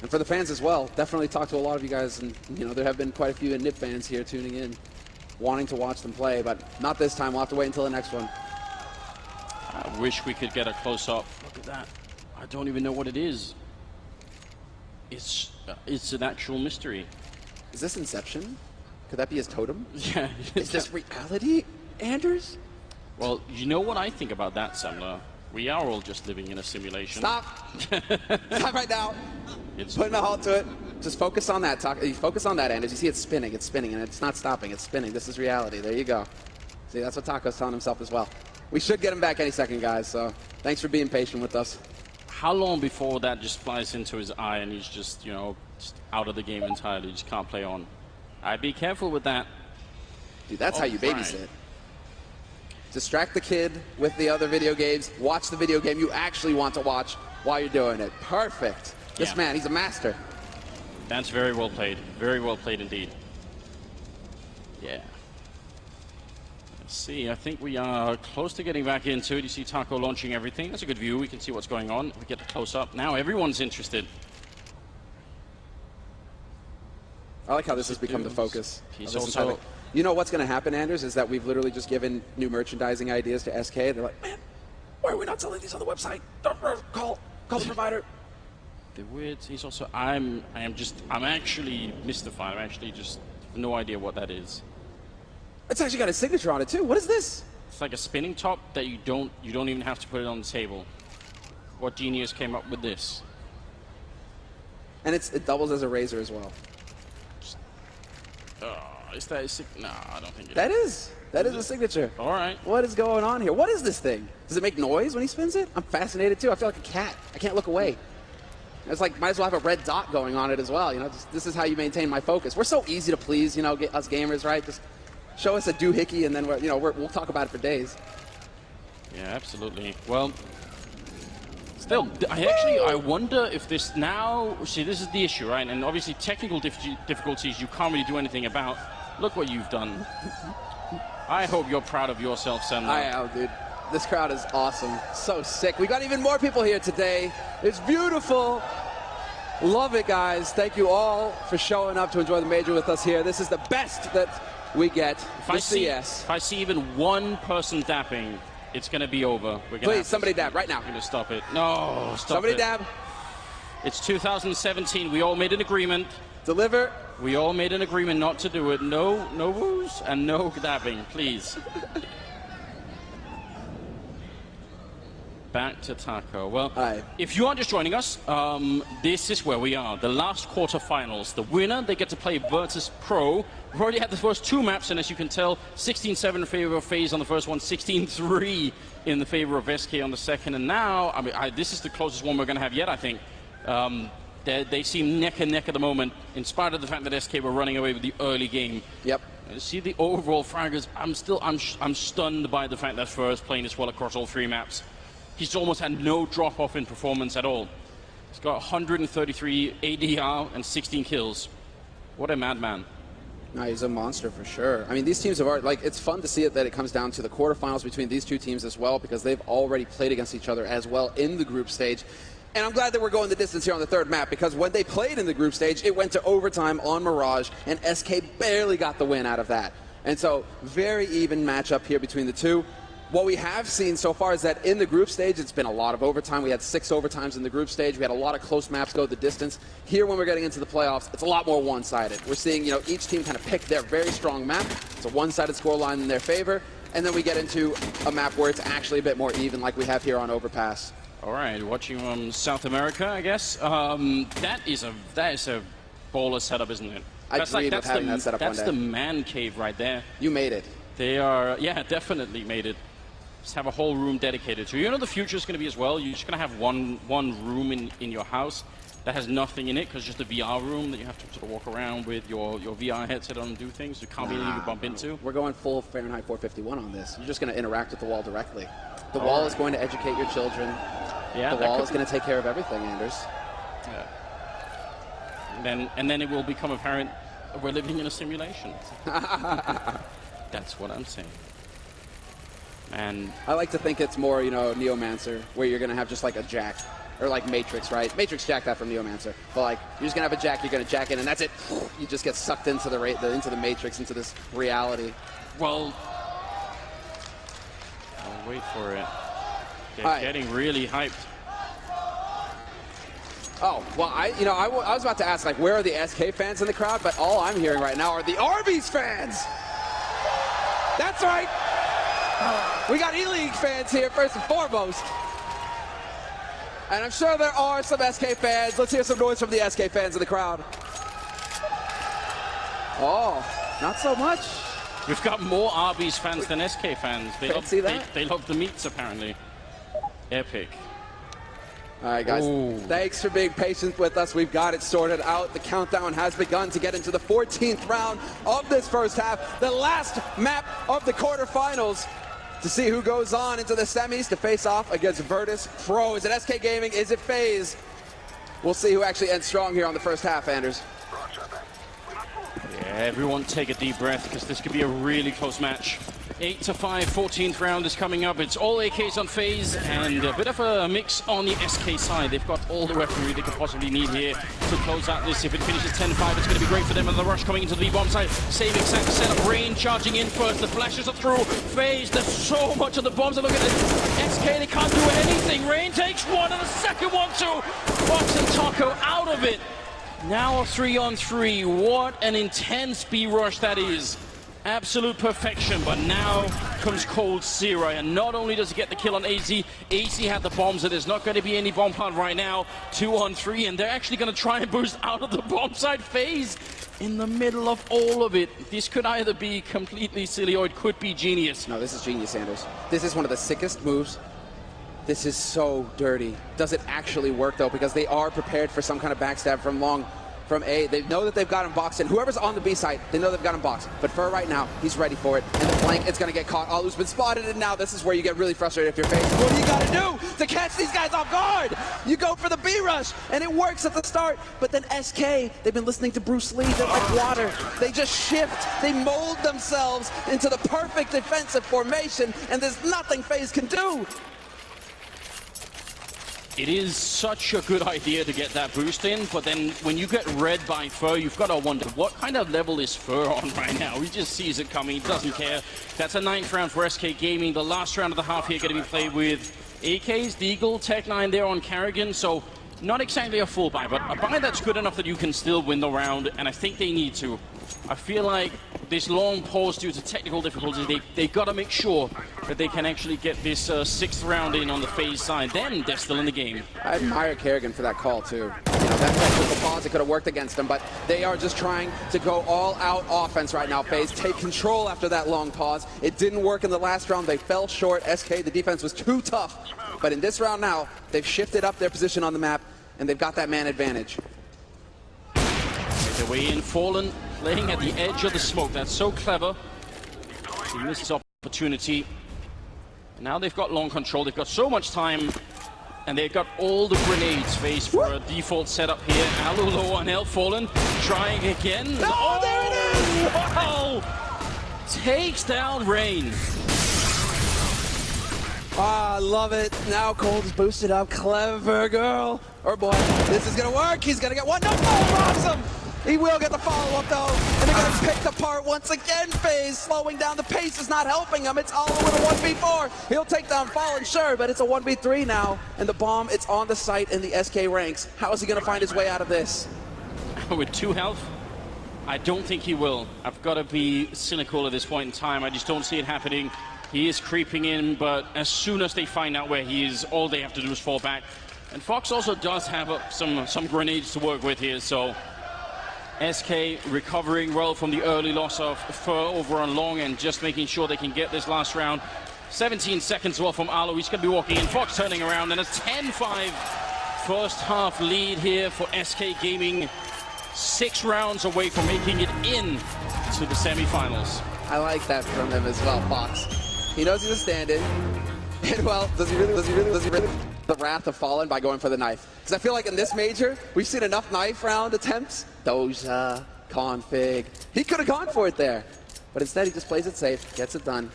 And for the fans as well, definitely talked to a lot of you guys, and there have been quite a few Nip fans here tuning in, wanting to watch them play, but not this time. We'll have to wait until the next one. I wish we could get a close-up. Look at that. I don't even know what it is. It's an actual mystery. Is this Inception? Could that be his totem? Yeah. Is this reality, Anders? Well, you know what I think about that, Semler? We are all just living in a simulation. Stop! Stop right now! Putting a halt to it. Just focus on that. Focus on that, Anders. You see it's spinning, and it's not stopping. It's spinning. This is reality. There you go. See, that's what Taco's telling himself as well. We should get him back any second, guys, so thanks for being patient with us. How long before that just flies into his eye and he's just, just out of the game entirely, just can't play on? I'd be careful with that. Dude, that's how you babysit. Distract the kid with the other video games. Watch the video game you actually want to watch while you're doing it. Perfect. This man, he's a master. That's very well played. Very well played indeed. Yeah. Let's see. I think we are close to getting back into it. You see Taco launching everything. That's a good view. We can see what's going on. We get the close up. Now everyone's interested. I like how this has become the focus. He's also... You know what's going to happen, Anders, is that we've literally just given new merchandising ideas to SK. They're like, man, why are we not selling these on the website? Call the provider. The weird. He's also. I'm actually mystified. I'm actually just no idea what that is. It's actually got a signature on it too. What is this? It's like a spinning top that you don't even have to put it on the table. What genius came up with this? And it doubles as a razor as well. Is that a no, I don't think it that is. That is a signature. All right. What is going on here? What is this thing? Does it make noise when he spins it? I'm fascinated too. I feel like a cat. I can't look away. It's like, might as well have a red dot going on it as well. You know, this is how you maintain my focus. We're so easy to please, you know, us gamers, right? Just show us a doohickey and then we'll talk about it for days. Yeah, absolutely. Well, still, I wonder if this now... See, this is the issue, right? And obviously technical difficulties you can't really do anything about. Look what you've done. I hope you're proud of yourself, Senna. I am, dude. This crowd is awesome. So sick. We got even more people here today. It's beautiful. Love it, guys. Thank you all for showing up to enjoy the major with us here. This is the best that we get. If I see even one person dapping, it's going to be over. Please, somebody dab right now. We're going to stop it. No, stop somebody it. Dab. It's 2017. We all made an agreement. Deliver. We all made an agreement not to do it. No woos and no dabbing, please. Back to Taco. Well, if you are just joining us, this is where we are. The last quarterfinals. The winner, they get to play Virtus Pro. We've already had the first two maps, and as you can tell, 16-7 in favor of Faze on the first one, 16-3 in the favor of SK on the second. And now, I mean, this is the closest one we're going to have yet, I think. They seem neck and neck at the moment, in spite of the fact that SK were running away with the early game. Yep. See the overall fraggers. I'm stunned by the fact that First playing this well across all three maps. He's almost had no drop-off in performance at all. He's got 133 ADR and 16 kills. What a madman. No, he's a monster for sure. I mean, these teams have already, like, it's fun to see it that it comes down to the quarterfinals between these two teams as well, because they've already played against each other as well in the group stage. And I'm glad that we're going the distance here on the third map, because when they played in the group stage, it went to overtime on Mirage, and SK barely got the win out of that. And so, very even matchup here between the two. What we have seen so far is that in the group stage, it's been a lot of overtime. We had 6 overtimes in the group stage. We had a lot of close maps go the distance. Here, when we're getting into the playoffs, it's a lot more one-sided. We're seeing, each team kind of pick their very strong map. It's a one-sided scoreline in their favor. And then we get into a map where it's actually a bit more even, like we have here on Overpass. All right, watching South America, I guess. That is a baller setup, isn't it? I dreamed of having that setup one day. That's the man cave right there. You made it. They are, yeah, definitely made it. Just have a whole room dedicated to. You know the future is going to be as well. You're just going to have one room in your house that has nothing in it, because it's just a VR room that you have to sort of walk around with your VR headset on and do things. You can't be anything to bump into. We're going full Fahrenheit 451 on this. You're just going to interact with the wall directly. The wall is going to educate your children. Yeah, the wall is going to take care of everything, Anders. Yeah. And then it will become apparent we're living in a simulation. That's what I'm saying. And I like to think it's more, Neomancer, where you're going to have just like a jack. Or like Matrix, right? Matrix jacked that from Neomancer. But like, you're just going to have a jack, you're going to jack in, and that's it. You just get sucked into the Matrix, into this reality. Well, I'll wait for it. They're getting really hyped. Oh, well, I was about to ask, like, where are the SK fans in the crowd? But all I'm hearing right now are the Arby's fans. That's right. We got Eleague fans here, first and foremost. And I'm sure there are some SK fans. Let's hear some noise from the SK fans in the crowd. Oh, not so much. We've got more Arby's fans than SK fans. They love the meats, apparently. Epic. All right, guys. Ooh. Thanks for being patient with us. We've got it sorted out. The countdown has begun to get into the 14th round of this first half, the last map of the quarterfinals, to see who goes on into the semis to face off against Virtus Pro. Is it SK Gaming? Is it Faze? We'll see who actually ends strong here on the first half, Anders. Everyone take a deep breath because this could be a really close match. 8-5, 14th round is coming up. It's all AKs on Faze and a bit of a mix on the SK side. They've got all the weaponry they could possibly need here to close out this. If it finishes 10-5, it's going to be great for them. And the rush coming into the B-bomb side. Same exact setup. Rain charging in first. The flashes are through. Faze, there's so much of the bombs. And look at this. SK, they can't do anything. Rain takes one and the second one too. Fox and Taco out of it. Now a 3-on-3. What an intense B-rush that is. Absolute perfection, but now comes Cold Zero, and not only does he get the kill on AZ, AZ had the bombs, and there's not going to be any bomb plant right now. 2-on-3, and they're actually going to try and boost out of the bomb side. Faze in the middle of all of it. This could either be completely silly or it could be genius. No, this is genius, Anders. This is one of the sickest moves. This is so dirty. Does it actually work, though? Because they are prepared for some kind of backstab from long. From A, they know that they've got him boxed in. Whoever's on the B side, they know they've got him boxed. But for right now, he's ready for it. And the flank, it's going to get caught. Alu's been spotted, and now this is where you get really frustrated if you're Faze. What do you got to do to catch these guys off guard? You go for the B rush, and it works at the start. But then SK, they've been listening to Bruce Lee. They're like water. They just shift. They mold themselves into the perfect defensive formation, and there's nothing Faze can do. It is such a good idea to get that boost in, but then when you get read by Fur, you've got to wonder, what kind of level is Fur on right now? He just sees it coming, he doesn't care. That's a 9th round for SK Gaming. The last round of the half here going to be played with AKs, Deagle, Tech9 there on Carrigan, so not exactly a full buy, but a buy that's good enough that you can still win the round, and I think they need to. I feel like this long pause due to technical difficulties, they got to make sure that they can actually get this 6th round in on the Faze side. Then they're still in the game. I admire Kerrigan for that call, too. You know, that technical pause, it could have worked against them, but they are just trying to go all-out offense right now, Faze. Take control after that long pause. It didn't work in the last round. They fell short. SK, the defense was too tough. But in this round now, they've shifted up their position on the map, and they've got that man advantage. Their way in, Fallen playing at the edge of the smoke. That's so clever. He misses opportunity. And now they've got long control. They've got so much time, and they've got all the grenades. Face for a default setup here. Alu low on L. Fallen trying again. No, oh, there it is! Wow! Takes down Rain. Ah, I love it. Now Cold is boosted up. Clever girl. Or boy. This is going to work. He's going to get one. No, robs him. He will get the follow-up, though. And they're going to pick apart once again. Faze slowing down. The pace is not helping him. It's all with a 1v4. He'll take down Fallen, sure, but it's a 1v3 now. And the bomb, it's on the site in the SK ranks. How is he going to find his way out of this? With 2 health? I don't think he will. I've got to be cynical at this point in time. I just don't see it happening. He is creeping in, but as soon as they find out where he is, all they have to do is fall back. And Fox also does have some grenades to work with here, so SK recovering well from the early loss of Fur over on long and just making sure they can get this last round. 17 seconds well from Alu. He's going to be walking in. Fox turning around, and a 10-5 first half lead here for SK Gaming. 6 rounds away from making it in to the semifinals. I like that from him as well, Fox. He knows he's a stand-in. And well, does he really the wrath of Fallen by going for the knife? Because I feel like in this major, we've seen enough knife round attempts. Doja, config. He could have gone for it there. But instead, he just plays it safe, gets it done,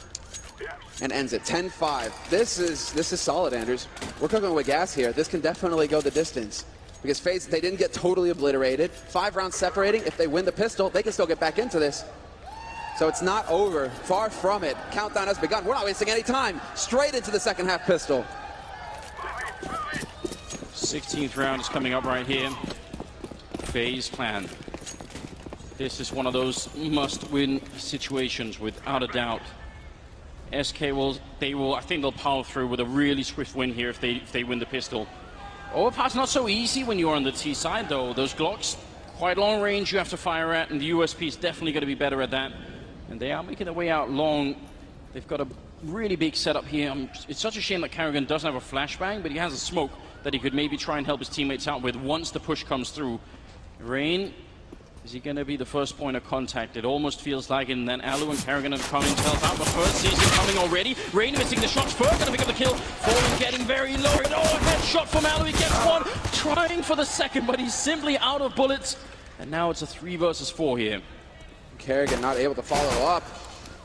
and ends it. 10-5. This is solid, Anders. We're cooking with gas here. This can definitely go the distance. Because Faze, they didn't get totally obliterated. 5 rounds separating. If they win the pistol, they can still get back into this. So it's not over. Far from it. Countdown has begun. We're not wasting any time. Straight into the second half pistol. 16th round is coming up right here. Faze clan. This is one of those must-win situations, without a doubt. SK will, I think they'll power through with a really swift win here if they win the pistol. Overpass not so easy when you're on the T side, though. Those Glocks, quite long range you have to fire at, and the USP is definitely going to be better at that. And they are making their way out long. They've got a really big setup here. It's such a shame that Carrigan doesn't have a flashbang, but he has a smoke that he could maybe try and help his teammates out with once the push comes through. Rain, is he going to be the first point of contact? It almost feels like it, and then Alu and Carrigan are coming to help out, but first sees him coming already. Rain missing the shots, first going to pick up the kill. Fallen getting very low. Oh, a headshot from Alu, he gets one. Trying for the second, but he's simply out of bullets. And now it's a 3 versus 4 here. Kerrigan not able to follow up.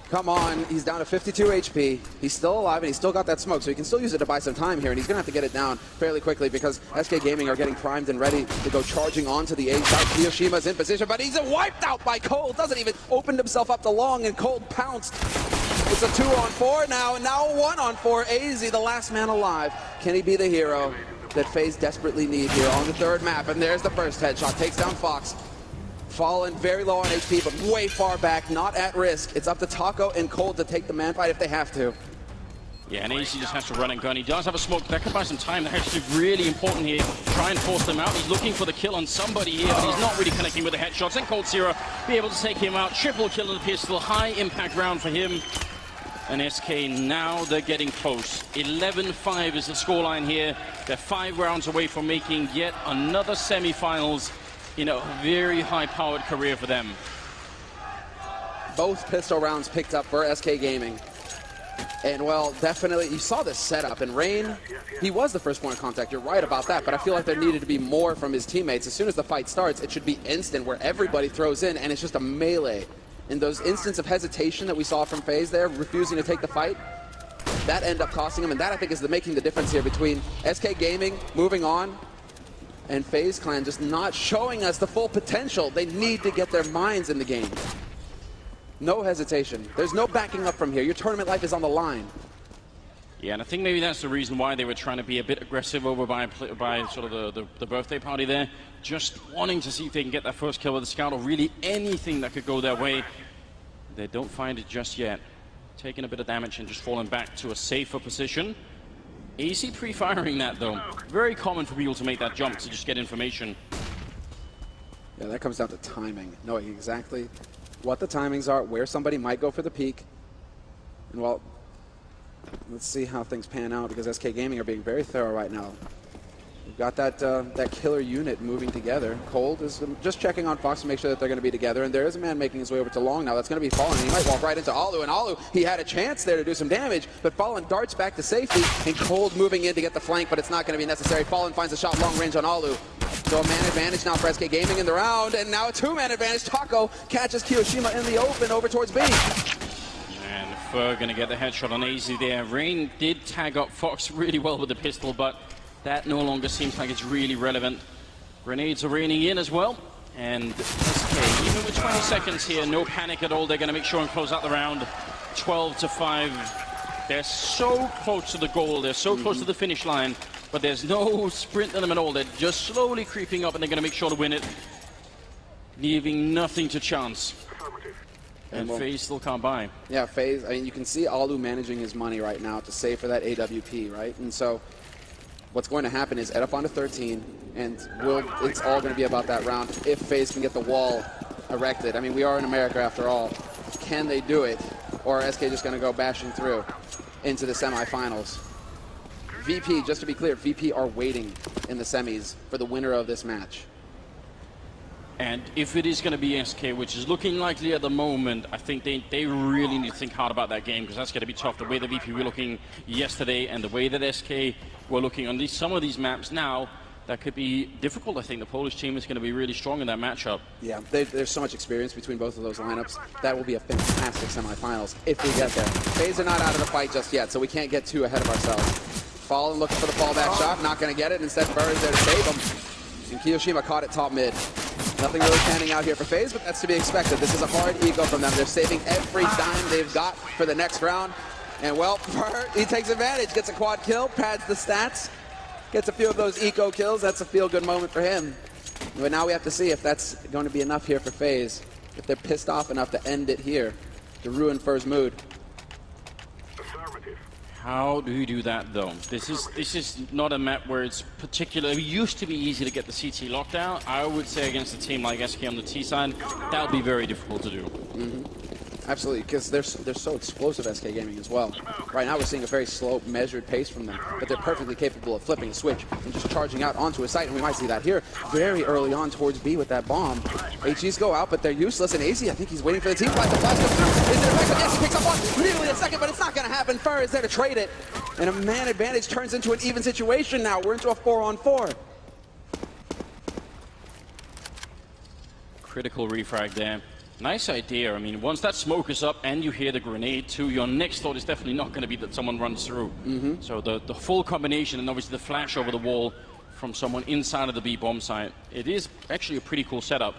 Come on, he's down to 52 HP. He's still alive and he's still got that smoke, so he can still use it to buy some time here, and he's going to have to get it down fairly quickly because SK Gaming are getting primed and ready to go charging onto the A side. Kiyoshima's in position, but he's wiped out by Cold. Doesn't even open himself up to long, and Cold pounced. It's a 2-on-4 now, and now a 1-on-4. AZ, the last man alive. Can he be the hero that FaZe desperately need here on the third map? And there's the first headshot. Takes down Fox. Fallen very low on HP, but way far back, not at risk. It's up to Taco and Cold to take the man fight if they have to. Yeah, and AC just has to run and gun. He does have a smoke. That could buy some time. That's actually really important here. Try and force them out. He's looking for the kill on somebody here, but he's not really connecting with the headshots. And Cold Zero be able to take him out. Triple kill of the pistol. High impact round for him. And SK, now they're getting close. 11-5 is the scoreline here. They're 5 rounds away from making yet another semifinals. You know, very high-powered career for them. Both pistol rounds picked up for SK Gaming. And, well, definitely, you saw this setup. And Rain, he was the first point of contact. You're right about that. But I feel like there needed to be more from his teammates. As soon as the fight starts, it should be instant where everybody throws in, and it's just a melee. And those instances of hesitation that we saw from FaZe there, refusing to take the fight, that ended up costing him. And that, I think, is making the difference here between SK Gaming moving on and FaZe Clan just not showing us the full potential. They need to get their minds in the game. No hesitation. There's no backing up from here. Your tournament life is on the line. Yeah, and I think maybe that's the reason why they were trying to be a bit aggressive over by sort of the birthday party there. Just wanting to see if they can get that first kill with the scout, or really anything that could go their way. They don't find it just yet. Taking a bit of damage and just falling back to a safer position. AC pre-firing that, though. Very common for people to make that jump to just get information. Yeah, that comes down to timing. Knowing exactly what the timings are, where somebody might go for the peak. And, well, let's see how things pan out, because SK Gaming are being very thorough right now. We've got that killer unit moving together. Cold is just checking on Fox to make sure that they're going to be together, and there is a man making his way over to Long now. That's going to be Fallen. He might walk right into Alu, and Alu, he had a chance there to do some damage, but Fallen darts back to safety, and Cold moving in to get the flank, but it's not going to be necessary. Fallen finds a shot long range on Alu. So a man advantage now for SK Gaming in the round, and now a 2-man advantage. Taco catches Kiyoshima in the open over towards B. And Fur going to get the headshot on AZ there. Rain did tag up Fox really well with the pistol, but that no longer seems like it's really relevant. Grenades are raining in as well. And SK, even with 20 seconds here, no panic at all. They're going to make sure and close out the round 12-5. They're so close to the goal. They're so close to the finish line. But there's no sprint in them at all. They're just slowly creeping up, and they're going to make sure to win it, leaving nothing to chance. And FaZe still can't buy. Yeah, FaZe, I mean, you can see Alu managing his money right now to save for that AWP, right? And so what's going to happen is Ed up onto 13, and it's all going to be about that round if FaZe can get the wall erected. I mean, we are in America after all. Can they do it? Or are SK just going to go bashing through into the semifinals? VP, just to be clear, VP are waiting in the semis for the winner of this match. And if it is going to be SK, which is looking likely at the moment, I think they really need to think hard about that game, because that's going to be tough. The way the VP were looking yesterday and the way that SK were looking on some of these maps now, that could be difficult. I think the Polish team is going to be really strong in that matchup. Yeah, there's so much experience between both of those lineups. That will be a fantastic semifinals if we get there. FaZe are not out of the fight just yet, so we can't get too ahead of ourselves. Fallen looking for the fallback shot, not going to get it. Instead, Burr is there to save him. And Kiyoshima caught it top mid. Nothing really panning out here for FaZe, but that's to be expected. This is a hard ego from them. They're saving every dime they've got for the next round. And, well, Burr, he takes advantage, gets a quad kill, pads the stats, gets a few of those eco kills. That's a feel-good moment for him. But now we have to see if that's going to be enough here for FaZe, if they're pissed off enough to end it here, to ruin Fur's mood. How do you do that, though? This is not a map where it's particularly... It used to be easy to get the CT lockdown. I would say against a team like SK on the T side, that would be very difficult to do. Absolutely, because they're so explosive, SK Gaming, as well. Right now we're seeing a very slow, measured pace from them, but they're perfectly capable of flipping a switch and just charging out onto a site, and we might see that here very early on towards B with that bomb. HGs go out, but they're useless, and AZ, I think he's waiting for the team fight. The flash comes through. Is it effective? Yes, he picks up one. Immediately a second, but it's not going to happen. Fur is there to trade it, and a man advantage turns into an even situation now. We're into a 4-on-4. Critical refrag there. Nice idea. I mean, once that smoke is up and you hear the grenade too, your next thought is definitely not going to be that someone runs through. So the full combination, and obviously the flash over the wall from someone inside of the B-bomb site, it is actually a pretty cool setup.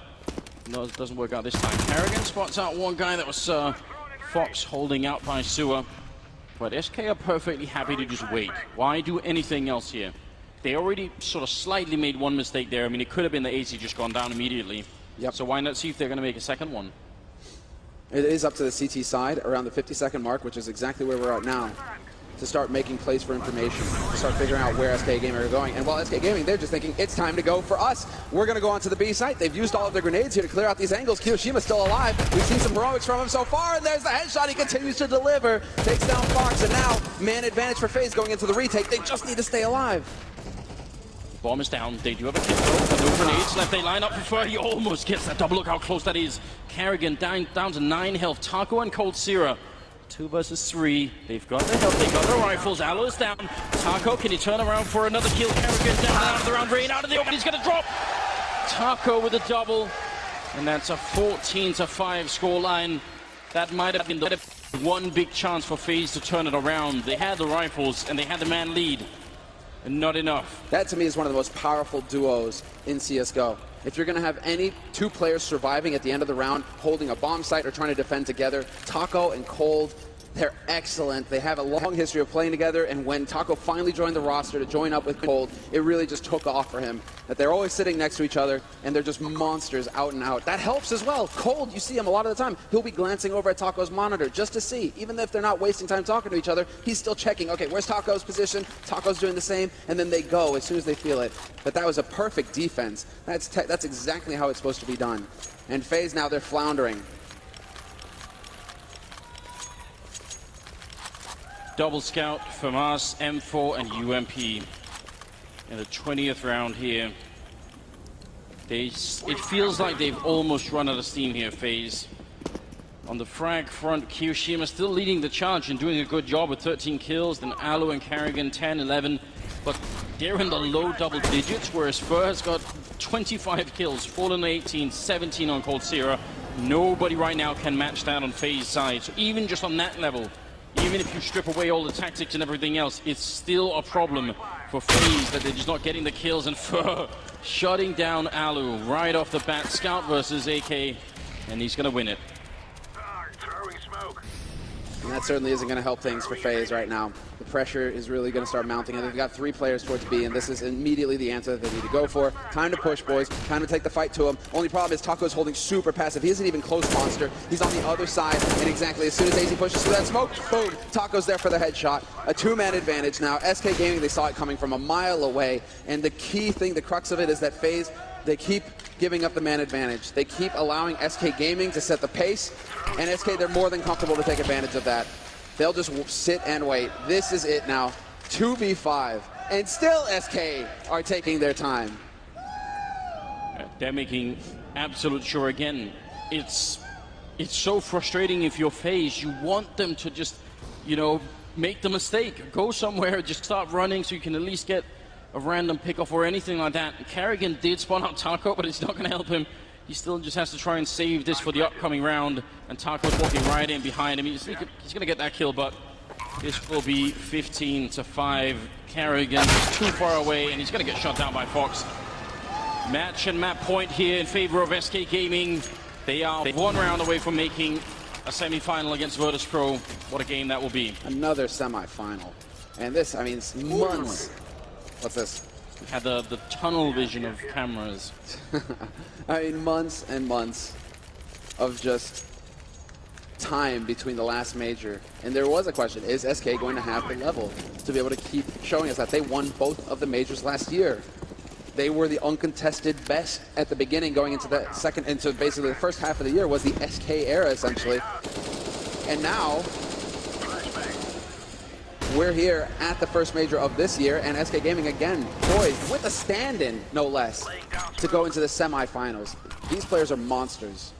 No, it doesn't work out this time. Kerrigan spots out one guy. That was Fox holding out by Sewer. But SK are perfectly happy to just wait. Why do anything else here? They already sort of slightly made one mistake there. I mean, it could have been the AC just gone down immediately. Yep. So why not see if they're going to make a second one? It is up to the CT side around the 50-second mark, which is exactly where we're at now, to start making plays for information, to start figuring out where SK Gaming are going. And while SK Gaming, they're just thinking, it's time to go for us. We're going to go onto the B site. They've used all of their grenades here to clear out these angles. Kiyoshima's still alive. We've seen some heroics from him so far, and there's the headshot. He continues to deliver, takes down Fox, and now man advantage for FaZe going into the retake. They just need to stay alive. Bomb is down. They do have a kill though. No grenades left. They line up before he almost gets that double. Look how close that is. Kerrigan down to 9 health. Taco and Cold Sierra. 2 versus 3. They've got the health. They got the rifles. Alo's down. Taco, can he turn around for another kill? Kerrigan down out of the round. Rain out of the open. He's going to drop. Taco with a double. And that's a 14-5 scoreline. That might have been the one big chance for FaZe to turn it around. They had the rifles and they had the man lead. And not enough. That to me is one of the most powerful duos in CSGO. If you're going to have any 2 players surviving at the end of the round, holding a bomb site or trying to defend together, Taco and Cold, they're excellent. They have a long history of playing together, and when Taco finally joined the roster to join up with Cold, it really just took off for him. That they're always sitting next to each other, and they're just monsters out and out. That helps as well. Cold, you see him a lot of the time. He'll be glancing over at Taco's monitor just to see. Even if they're not wasting time talking to each other, he's still checking, okay, where's Taco's position? Taco's doing the same, and then they go as soon as they feel it. But that was a perfect defense. That's exactly how it's supposed to be done. And FaZe now, they're floundering. Double scout from us, M4 and UMP in the 20th round here. It feels like they've almost run out of steam here, FaZe. On the frag front, Kiyoshima still leading the charge and doing a good job with 13 kills. Then Alo and Kerrigan 10, 11. But they're in the low double digits, whereas Fur has got 25 kills, Fallen 18, 17 on Cold Sierra. Nobody right now can match that on FaZe side. So even just on that level, even if you strip away all the tactics and everything else, it's still a problem for FaZe that they're just not getting the kills. And Fur shutting down Alu right off the bat. Scout versus AK, and he's going to win it. Throwing smoke. And that certainly isn't going to help things for FaZe right now. The pressure is really going to start mounting, and they've got 3 players towards B, and this is immediately the answer that they need to go for. Time to push, boys. Time to take the fight to him. Only problem is Taco's holding super passive. He isn't even close monster. He's on the other side, and exactly as soon as AZ pushes through that smoke, boom, Taco's there for the headshot. A 2-man advantage now. SK Gaming, they saw it coming from a mile away, and the key thing, the crux of it, is that FaZe, they keep giving up the man advantage. They keep allowing SK Gaming to set the pace, and SK, they're more than comfortable to take advantage of that. They'll just sit and wait. This is it now. 2v5. And still SK are taking their time. They're making absolute sure again. It's so frustrating if you're FaZe. You want them to just, make the mistake. Go somewhere, just start running so you can at least get a random pickoff or anything like that. Kerrigan did spawn out Taco, but it's not going to help him. He still just has to try and save this for the upcoming round. And Taco's walking right in behind him. He's going to get that kill, but this will be 15-5. Kerrigan is too far away, and he's going to get shot down by Fox. Match and map point here in favor of SK Gaming. They are 1 round away from making a semi-final against Virtus Pro. What a game that will be. Another semi-final. And this, it's months. What's this? We had the tunnel vision of cameras. Months and months of just time between the last major. And there was a question, is SK going to have the level to be able to keep showing us that they won both of the majors last year? They were the uncontested best at the beginning, going into the into basically the first half of the year was the SK era, essentially. And now, we're here at the first major of this year, and SK Gaming again poised with a stand-in, no less, to go into the semifinals. These players are monsters.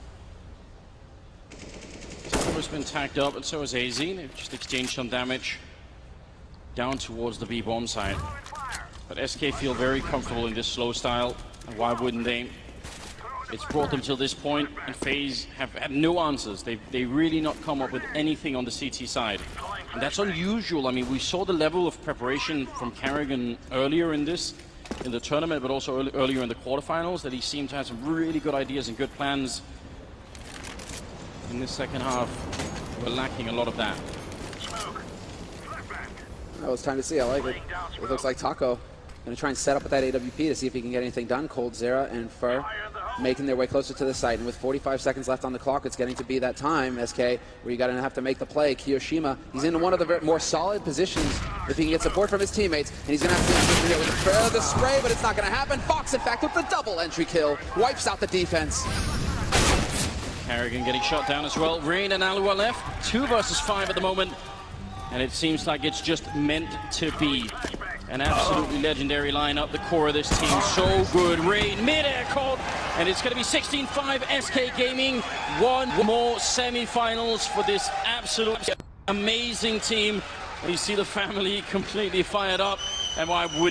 Taco's been tagged up, and so is AZ. They've just exchanged some damage down towards the B-bomb site. But SK feel very comfortable in this slow style, and why wouldn't they? It's brought them till this point, and Faze have had no answers. They really not come up with anything on the CT side. And that's unusual. I mean, we saw the level of preparation from Carrigan earlier in the tournament, but also earlier in the quarterfinals, that he seemed to have some really good ideas and good plans. In this second half, we're lacking a lot of that. Well, it's time to see. I like it. It looks like Taco going to try and set up with that AWP to see if he can get anything done. Cold, Zera, and Fur making their way closer to the site. And with 45 seconds left on the clock, it's getting to be that time, SK, where you got to have to make the play. Kiyoshima, he's in one of the more solid positions if he can get support from his teammates. And he's going to have to with the spray, but it's not going to happen. Fox, in fact, with the double entry kill, wipes out the defense. Carrigan getting shot down as well. Rain and Alu are left. 2 versus 5 at the moment. And it seems like it's just meant to be. An absolutely legendary lineup, the core of this team, so good. Rain, mid-air caught, and it's going to be 16-5 SK Gaming. One more semi-finals for this absolute amazing team. You see the family completely fired up, and why wouldn't